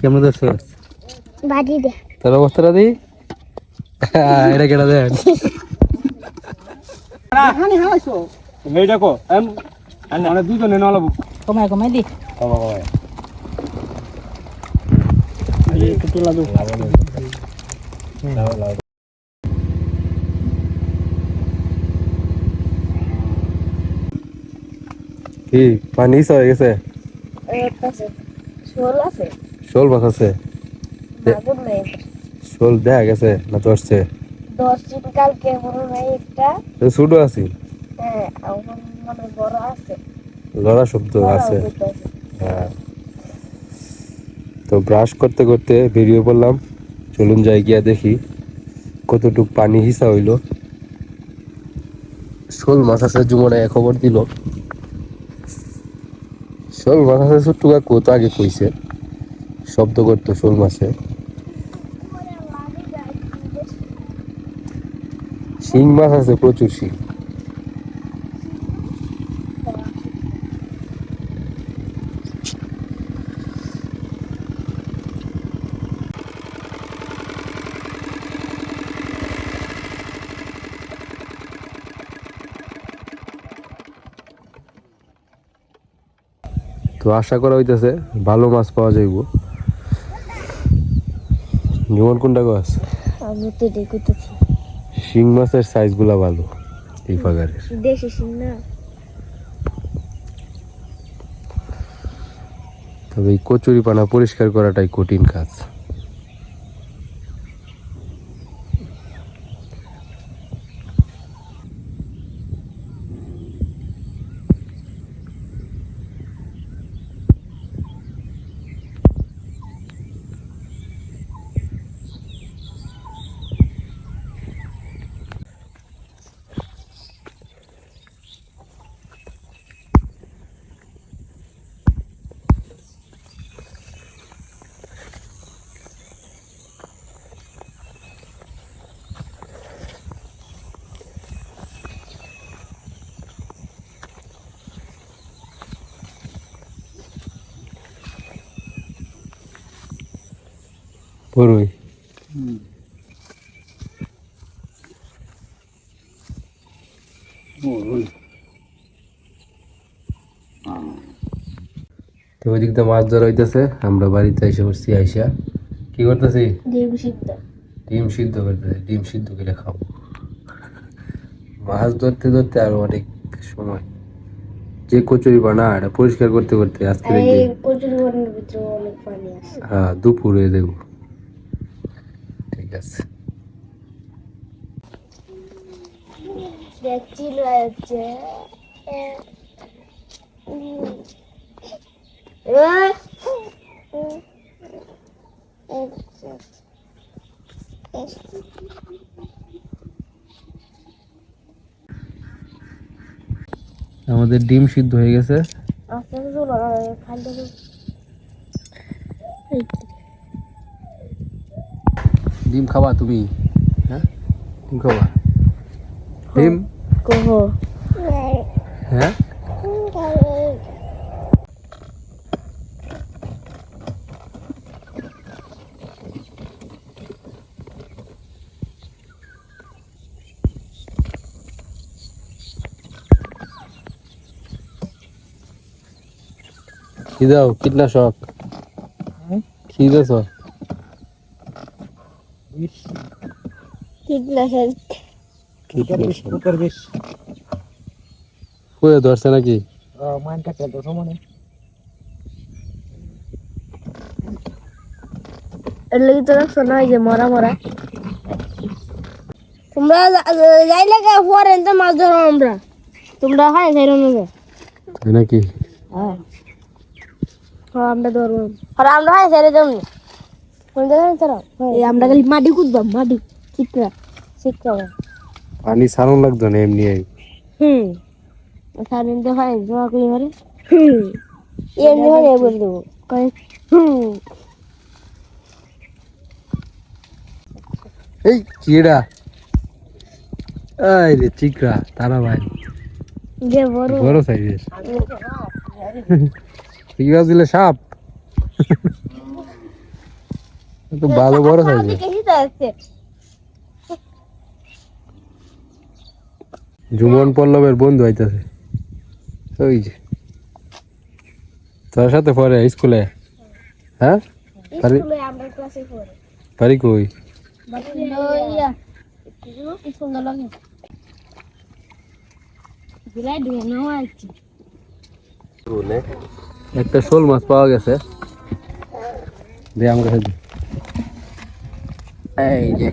কেমন ধরছো? বাড়ি দে তোর অবস্থাটা দি এটা কেটে দেন এইটা কো মানে দুজনে নলাবো কমাই কমাই দি কমা কমা একটু লাগু কি পানি হয়ে গেছে? শোল আছে শোল মাছ আছে? মাগুর নেই শোল দেখা গেছে না ধরছে? 10 দিন কালকে মনে হয় একটা ছোট আছি হ্যাঁ এখন মনে বড় আছে লড়া শব্দ আছে। হ্যাঁ তো ব্রাশ করতে করতে বেরিয়ে পড়লাম, চলুন যাই গিয়া দেখি কতটুক পানি হিসা হইল। শোল মাছ আছে, জুমনে খবর দিল শোল মাছ আছে। ছোট্ট কাকু তো আগে কইছে শব্দ করতো শোল মাছে। শিং মাছ আছে, প্রচুর শিং। তো আশা করা হইতেছে ভালো মাছ পাওয়া যাইব। যেমন কোনটা গাছ আমি তো দেখতেছি শিং মাছের সাইজ গুলা ভালো এই পাগারের। দেশি শিং না তবে এই কচুরি পানা পরিষ্কার করাটাই কঠিন কাজ। বড়ই তো ওই দিক দিয়ে মাছ ধরা হইতেছে, আমরা বাড়িতে এসে পড়ছি। আইসা কি করতেছি? ডিম সিদ্ধ ডিম সিদ্ধ করতেছি। ডিম সিদ্ধ করে খাবো। মাছ ধরতে ধরতে আরো অনেক সময়, যে কচুরি বানা এটা পরিষ্কার করতে করতে আজকে এই দেখবি কচুরি বনের ভিতরে অনেক পানি আছে হ্যাঁ দুপুরে দেবো। ঠিক আছে দেখছিল যে আমাদের ডিম সিদ্ধ হয়ে গেছে। ডিম খাবা তুমি? হ্যাঁ ডিম খাবা? ডিম হ্যাঁ কি দাও? কীটনাশক কি দিয়েছ? কয়ে ধরছে নাকি? এর লাগি তো রাখছো না, এই যে মরা মরা। তোমরা যাইলে পরে মাছ ধরো আমরা, তোমরা হয় খাই নেবে তাই নাকি? হ্যাঁ আমরা ধরবো আর আমরা হয় ছেড়ে যাবো কোন জায়গায় তোরা আমরা খালি মাটি কুদবাম, মাটি চিকরা চিকরা পানি সারণ লাগতো না এমনি। সারিন তো হয় জমা করি মারে এমনি হয় বলে দেবো এই চিড়া এই রে চিকরা তারা ভাই যে বড় বড় সাইজের। কি গাছ দিলে? সাপ? তো ভালো বড় সাইজে। জুমন পল্লবের বন্ধু আইতাছে ওই যে তোর সাথে পড়ে স্কুলে। হ্যাঁ স্কুলে আমরা ক্লাসে পড়ি বাড়ি কই? লইয়া সুন্দর লাগে বিলাই দিয়ে নেওয়া আছে। একটা শোল মাছ পাওয়া গেছে, দে আমার কাছে দে। এই যে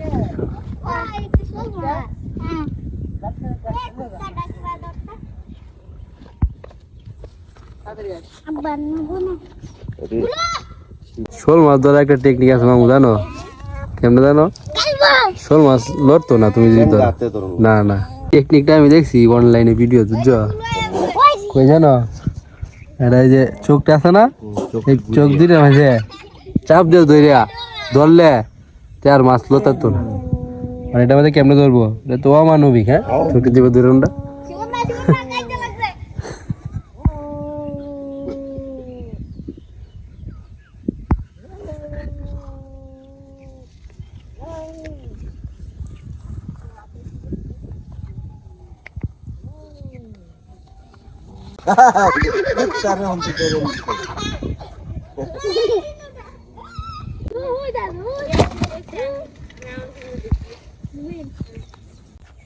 শোল মাছ ধরার একটা টেকনিক আছে মামু, জানো কেমনে জানো? শোল মাছ লড়তো না তুমি যদি ধরো। না না, টেকনিকটা আমি দেখছি অনলাইনে ভিডিও, বুঝছো? কই জানো, এটা এই যে চোখটা আছে না, এই চোখ দিলে মাঝে চাপ দিয়ে ধরিয়া ধরলে তে আর মাছ লতাতো না। মানে এটা মধ্যে কেমনে ধরবো, এটা তো অমানবিক। হ্যাঁ চোখে দিব ধরুনটা।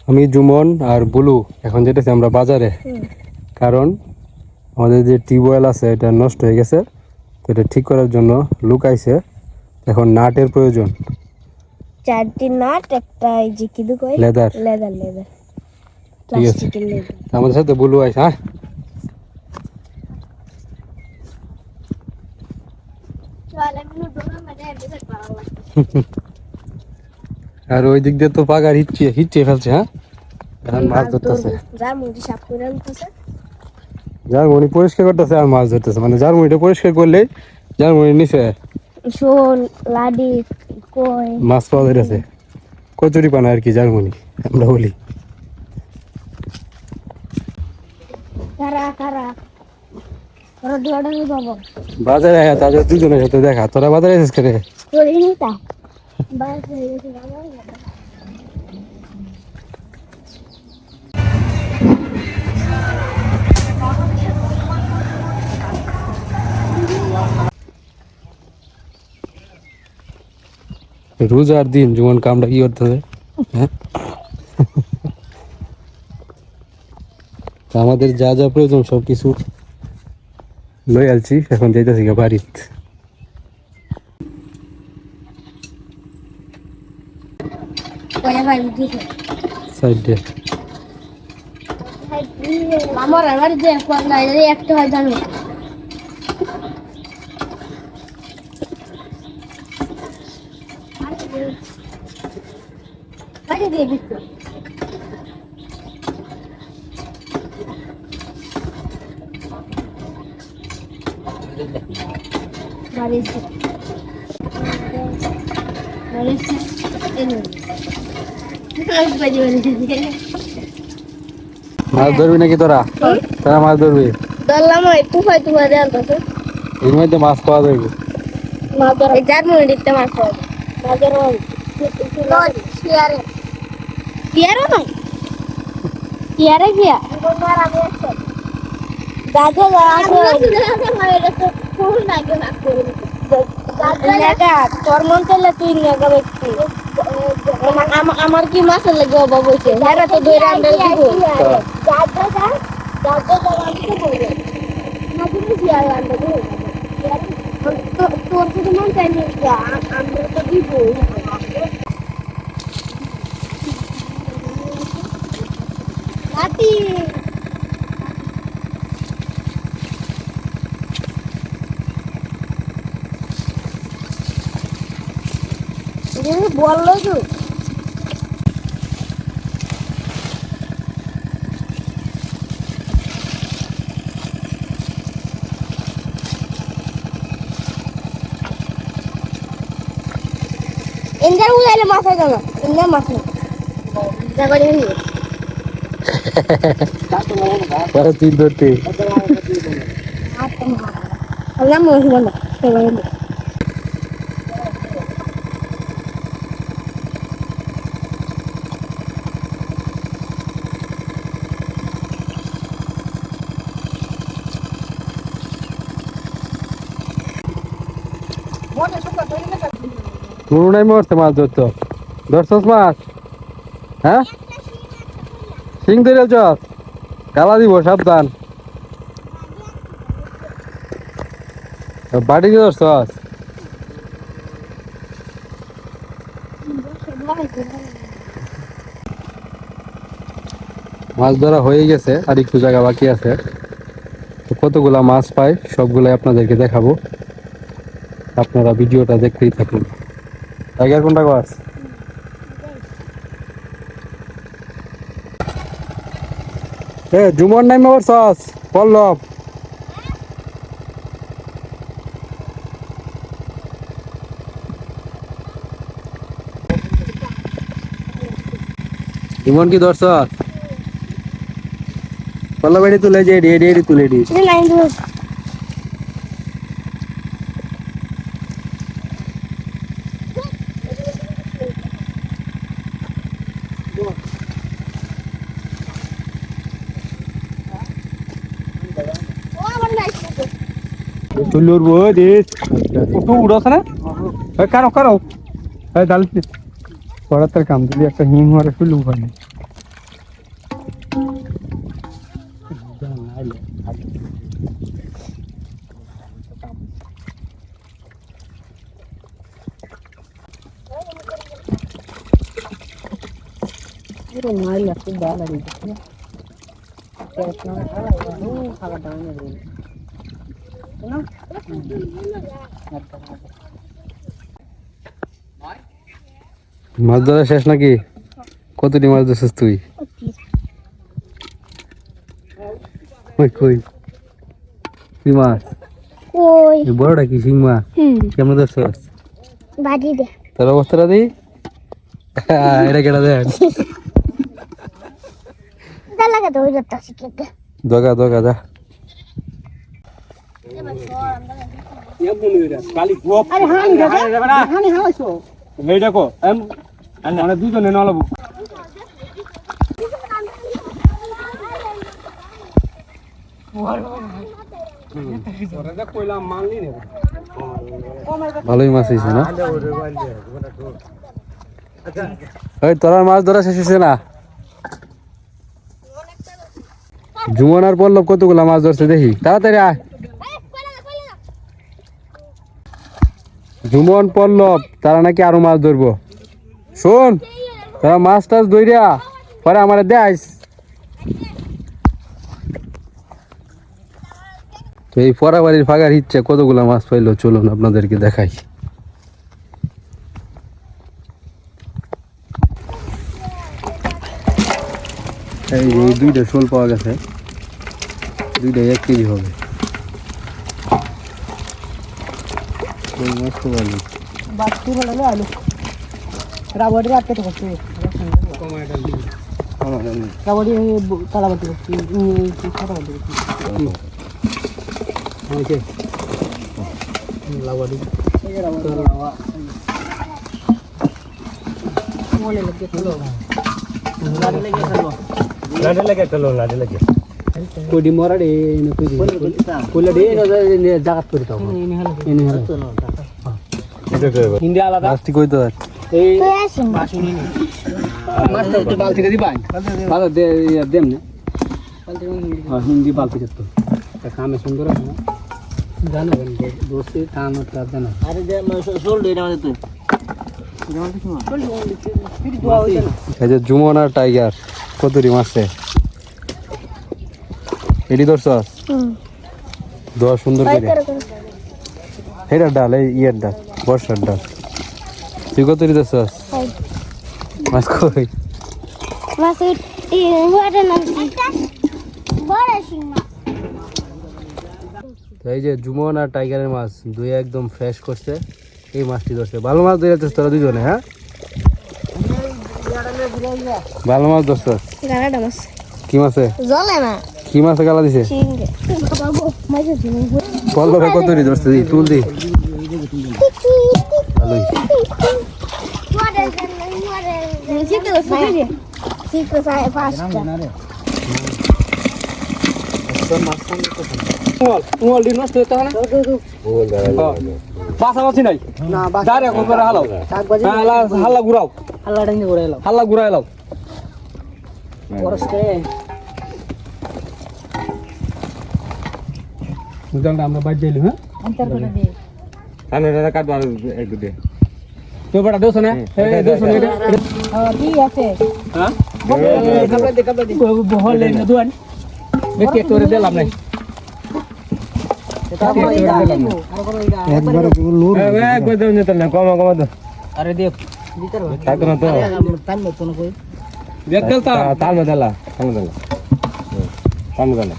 আমি জুমন আর বুলু এখন যেতেছি আমরা বাজারে, কারণ আমাদের যে টিউবওয়েল আছে এটা নষ্ট হয়ে গেছে, তো এটা ঠিক করার জন্য লোক আইছে। এখন নাটের প্রয়োজন, 4টি নাট, একটা এই যে কি কই লেদার। লেদার লেদার ঠিক আছে, প্লাস্টিকের লেদার। আমাদের সাথে বুলু আইছে। হ্যাঁ আর ওই দিক দিয়ে তো পাগার হিচ্ছিয়ে ফেলছে। হ্যাঁ এখন মাছ ধরতেছে, যার মুড়ি সাফ করে আনতেছে, জারমুড়ি পরিষ্কার করতেছে আর মাছ ধরতেছে। মানে জারমুড়িটা পরিষ্কার করলেই জারমুড়ির নিচে শোল লাডি কই মাছ পাওয়া যাইতেছে। কচুরি পানা আর কি জারমুড়ি আমরা বলি। কারা কারা ওরা দুয়ারে বাবা বাজারে আয়া তাদের দুজনের সাথে দেখা। তোরা বাজারে এসেছিস করে? করি নি তা বাস হয়ে গেছে বাবা। রোজার দিন যেমন কামটা কি করতে হবে। হ্যাঁ তা আমাদের যা যা প্রয়োজন সব কিছু লই আলছি, এখন যাইতেছি গা বাড়িত। কয়টা ভাই দিছে সাইডে আমার আর যে কোন নাই একটা হয় জানো আরে দিয়ে দিছো বাড়িতে বাড়িতে এলো মাছ ধরবি নাকি তোরা? তোরা মাছ ধরবি? ধরলাম ওই তুফাই তুফাই দেওয়ার কাছে এর মধ্যে মাছ পাওয়া যাবে। মাছ ধরা এই যার মনে দিতে মাছ পাওয়া মাছ ধরা শিয়ারে শিয়ারে না শিয়ারে গিয়া দাদা তোর মন চাইলে তুই নিয়ে যাবে আমার কি মাছের লেগে অভাব হয়েছে হেরা তো দই রান্না দিব তোর যদি মন চাইলে আমরা তো দিব নাতি বললো তো ইন্দার উড়াইলে মাছ হয় না ইন্দার মাছ না যাবারে নি পরে তুই ধরতে আল্লাহ মহিলা না পুরোনাই মরছে মাছ ধরতো ধরছস মাছ হ্যাঁ শিং ধরে চল গালা দিব সাবধান বাড়ি দিয়ে ধরছস মাছ ধরা হয়ে গেছে আর একটু জায়গা বাকি আছে তো কতগুলা মাছ পাই সবগুলাই আপনাদেরকে দেখাবো আপনারা ভিডিওটা দেখতেই থাকুন টাইগার কোনটা মাছ জুমন নাই মার সস পল্লব জুমন কি ধরছ পল্লব এটি তুলে যে এডি তুলে দি তুলুর বই দিস একটু উড়াছ না কারো কারো ডাল পড়াতের কাম দিলি একটা হিম মারে শুলু হয় মাছ ধরা শেষ নাকি কতটি মাছ ধরছিস তুই কই কি মাছ কই বড়টা কি শিং মাছ কেমন ধরছস বাড়ি দে তোর অবস্থাটা দিই এটা কেটা দেখ লাগে তো ওই যাত্রা শিখতে দগা দগা যা আরে হানি হাওয়াইছো এই দেখো মানে দুজনে নলাবো ভালোই মাছ হয়েছে না ওই তোরা মাছ ধরা শেষ হয়েছে না জুমন আর পল্লব কতগুলা মাছ ধরছে দেখি তাড়াতাড়ি আয় জুমন পল্লব তারা নাকি আরো মাছ ধরবো শোন তারা মাছ টাছ ধরিয়া পরে আমার দেয় তো এই পরাবাড়ির ফাঁকার ইচ্ছে কতগুলা মাছ পাইলো চলুন আপনাদেরকে দেখাই এই যে এই দুইটা শোল পাওয়া গেছে দুইটা 1 কেজি হবে মস্ত ভালো বাচ্চু হলো আলু রাবড়ি রাখতে তো করতে রাবড়ি তালাবাটি করতে খাটাবাটি করতে লাবড়ি মনে লাগে চলো লাডে লাগে চলো লাডে লাগে কোডি মরাডে না কোলাডে না জাগাত করে দাও এনে হলো হিন্দি আলাদা লাস্টি কই তো এই বাসুনি নি মাস্টার তো বালতিতে দিবাই বাবা দে দেম না হিন্দি বালতিতে তো কামে সুন্দর আছে না জানো দোস্তে টান ওটা জানো আরে যে সোল দে না তুই এই যে জুমন আর টাইগার কতরি মাছে এডি ধরছস দোয়া সুন্দর করে এটা ডাল এই ইয়ের ডাল বর্ষার ডাল তুই কতরি ধরছস মাছ কই মাছ এই ওয়াটার নামছি বড় শিং মাছ তো এই যে জুমন আর টাইগারের মাছ দুই একদম ফ্রেশ করছে এই মাছটি ধরছে ভালো মাছ ধরেছিস তোরা দুজনে হ্যাঁ ভালো মাছ ধরছস গালাটা মাছ কি মাছে জ্বলে না কি মাছে গালা দিছে শিংগে বাবা মাঝে দিন পল্লবে কতরি ধরছে দি তুল দি ভালোই Secret saya pasta. উঙল দিন নষ্ট হতে না পাশাপাশি নাই না দাঁড়ে এখন করে হালাও শাকবাজি হাল্লা ঘুরাও হাল্লাটা নিয়ে ঘুরে এলাম হাল্লা ঘুরাই লাও পরস্তে বুঝলাম আমরা বাইর যাইলি হ্যাঁ অন্তর করে দিয়ে তো বড় দোষ না এই দোষ না ঠিক আছে হ্যাঁ কাপড় দি বহল লেন দুয়ান বেকে করে দিলাম নাই একবার কই দাও নিতে না কমা কমা দাও আরে দেখ ভিতর তাতো না তো টাইম মত না কই দেখ গেল তাল মে দালা কাম গেল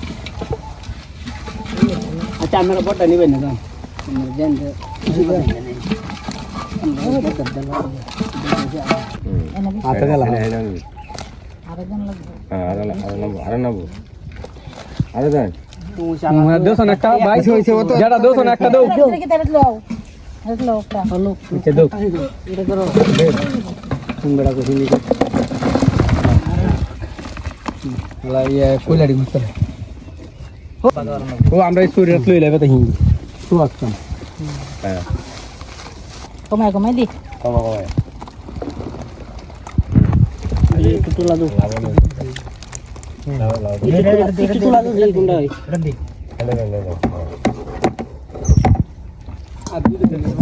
আচ্ছা আমরা বড়টা নিবেন না জান আমরা জান আটা গেল দোষণ একটা বাইশ হয়েছে যেটা দোষণ একটা দাও আমরা শরীর লই লাগবে তো হিন্দি তো আসতাম কমাই কমাই দি একটু তুলা দাও একটু তুলা দাও এই গুন্ডা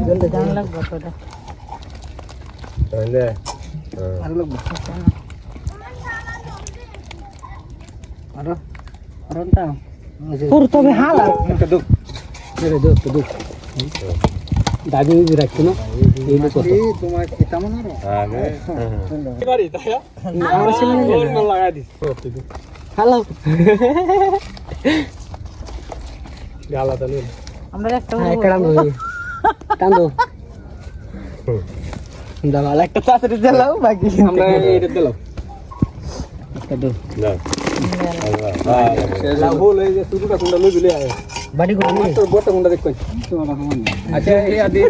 জলদি জান লাগবে তোটা আর লাগবে আরটা পুরো তবে হালা একটা দুঃখ দুঃখ দাবি রাখছো না এই লোক তোমার কেমন লাগা দিস হ্যালো গালা তো আমরা একটা টান্দো দাও একটা তাড়াতাড়ি দিলাও বাকি আমরা এটা দিলাও একটা দাও লাভ হলো এই যে শুরুটা কোনটা লই দিলে আয় বাড়ি করে মাত্র বড়টা কোনটা দেখো আচ্ছা এই আদি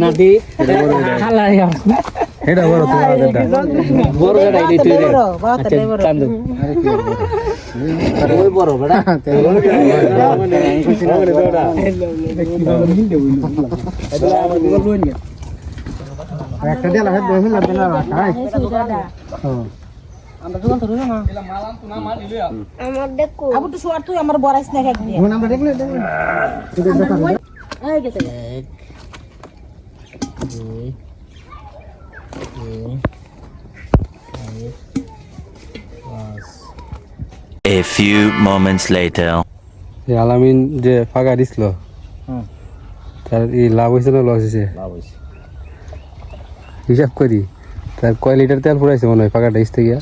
না দি হালা এটা বড় তোমার এটা বড় গাড়ি দিতে রে আচ্ছা টান্দো আরে ওই বড় বড়া একটা দেলা হেড দেলা দেলা রাখাই আমরা দোকান ধরে না এলা মালাম তো না মাল লিয়া আমার দেখো আবু তো শোয়ার তুই আমার বড়াইছ না খাই দিয়ে আমরা দেখলে এই গেছে A few moments later. আলামিন যে ফাঁকা দিছিল তার এই লাভ হয়েছে না লস হয়েছে হিসাব করি তার কয় লিটার তেল পুরাইছে মনে হয় ফাঁকাটা ইস থেকে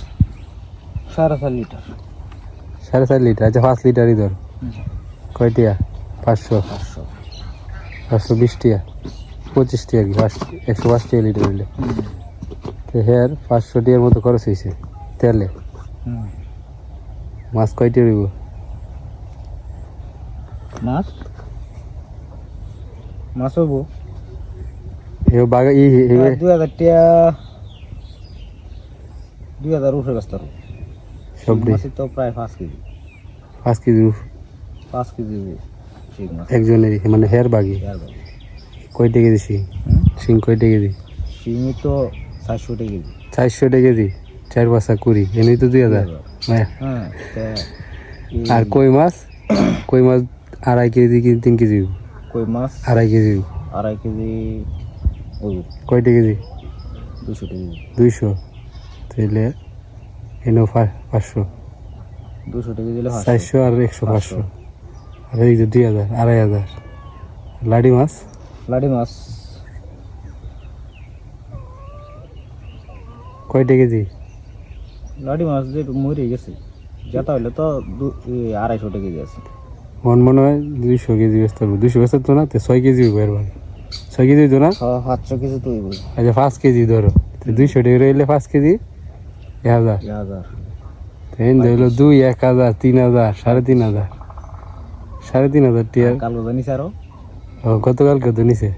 4.5 লিটার 4.5 লিটার আচ্ছা 5 লিটারই ধর কয়টিয়া 500 520 টিয়া 25 টিয়া কি 105 টিয়া লিটার হইলে তো হের 500 টিয়ার মতো খরচ হয়েছে তেলে মাছ কয়টি রইব মাছ হবো এও বাগা 2000 টাকা 2000 উঠে গেছে সব মাছ তো প্রায় 5 কেজি 5 কেজি 5 কেজি ঠিক মাছ একজনের মানে হের বাগি কয় টাকা দিছি সিং কয় টাকা কেজি শিঙি তো 400 টাকা কেজি 400 টাকা কেজি 4 20 এমনি তো 2000 হ্যাঁ আর কই মাছ 2.5 কেজি কি 3 কেজি কই মাছ 2.5 কেজি 2.5 কেজি ওই কয় টাকা কেজি 200 টাকা 200 তাহলে এনো 500 200 টাকা দিলে 400 আর 100 500 আর এই যে 2000 2.5 লাডি মাছ লাডি মাছ কয় টাকা কেজি লাডি মাছ যে মরে গেছে যেটা হইলে তো 250 টাকা কেজি আছে মনে হয় 200 কেজি বেচতে হবে 200 বেচতে তো না তো 6 কেজি হবে এর মানে 6 কেজি তো না 700 কেজি তো হইব আচ্ছা 5 কেজি ধরো তো 200 টাকা রইলে 5 কেজি 1000 তো এন হইলো 2 1000 3000 3500 3500 টিয়ার কাল জানি স্যার গতকালকে তো নিছে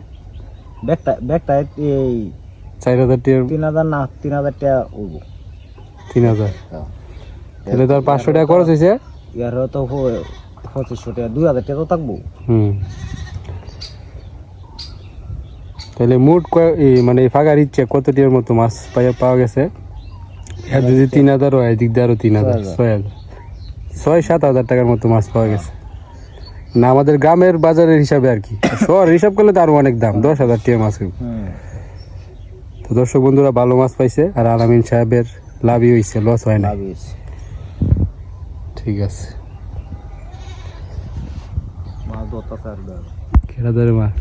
ব্যাগটা এই 4000 টিয়ার 3000 না 3000 টাকা হইব 3000 তাহলে তার 500 টাকা খরচ হয়েছে ইয়ার তো 2500 টাকা 2000 টাকা থাকবো। তাহলে মোট মানে ফাঁকার ইচ্ছে কতটির মতো মাছ পাওয়া গেছে? আর যদি 3000 হয় এদিক দিয়ে আরো 3000 6000 6-7 হাজার টাকার মতো মাছ পাওয়া গেছে না আমাদের গ্রামের বাজারের হিসাবে আর কি। শহরের হিসাব করলে তো আরো অনেক দাম, 10,000 টাকা মাছ। তো দর্শক বন্ধুরা ভালো মাছ পাইছে আর আলামিন সাহেবের লাভই হয়েছে, লস হয় না। ঠিক আছে, খেলা ধরে মাছ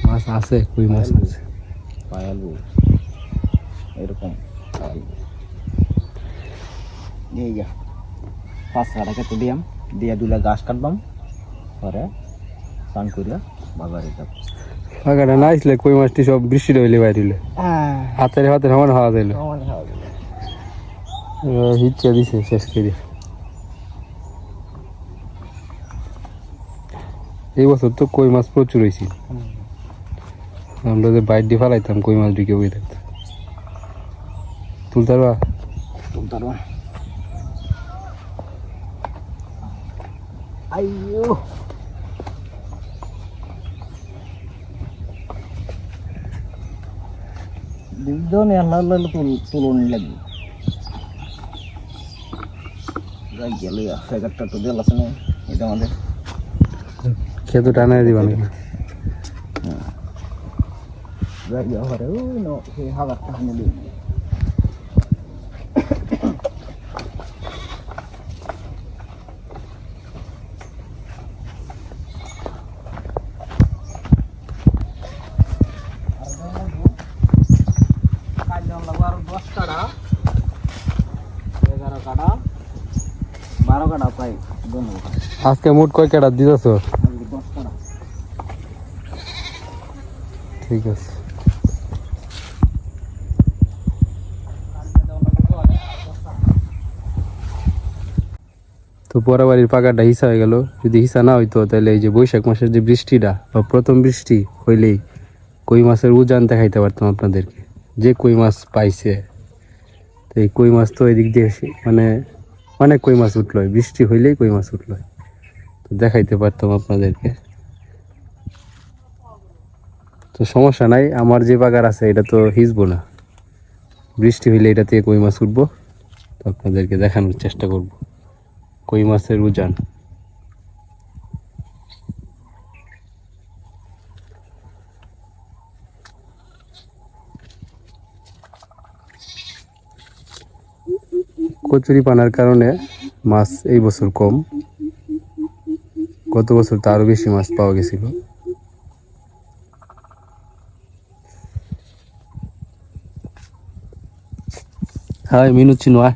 মাছ আছে, কই মাছ আছে পায়ালু এরকম এই যা 5 টাকা কেটে দিয়াম দিয়া দুলা গাছ কাটবাম পরে স্নান করিয়া বাজারে যাব। ফাঁকাটা না আসলে কই মাছটি সব বৃষ্টিটা হইলে বাইরে হইলে হাতের সমান হাওয়া দিল, হিচ্ছা দিছে শেষ করে। এই বছর তো কই মাছ প্রচুর হয়েছিল, আমরা যে বাইর দিয়ে ফেলাইতাম কই মাছ ঢুকে বই থাকতাম। তুলতে পারবা? আইয়ো দিদনে আল্লাহ তুলন লাগবে গাই গেলে সেগারটা তো দেল আছে না, এটা আমাদের খেতে টানা দিবা নাকি? গাই হরে ও নো সেই হাগারটা হানে দিই আজকে মোট কয় কাটা দিতেছ? ঠিক আছে, তো পরাবাড়ির পাকাটা হিসা হয়ে গেল। যদি হিসা না হইতো তাহলে এই যে বৈশাখ মাসের যে বৃষ্টিটা বা প্রথম বৃষ্টি হইলেই কই মাছের উজান দেখাইতে পারতাম আপনাদেরকে, যে কই মাছ পাইছে। তো এই কই মাছ তো এদিক দিয়ে মানে অনেক কই মাছ উঠলো, বৃষ্টি হইলেই কই মাছ উঠলো, তো দেখাইতে পারতাম আপনাদেরকে। তো সমস্যা নাই, আমার যে বাগার আছে এটা তো হিসবো না, বৃষ্টি হইলে এটা থেকে কই মাছ উঠবো, তো আপনাদেরকে দেখানোর চেষ্টা করব কই মাছের উজান। কচুরি পানার কারণে মাছ এই বছর কম, গত বছর তো আরো বেশি মাছ পাওয়া গেছিল। হাই মিনু চিনো আয়,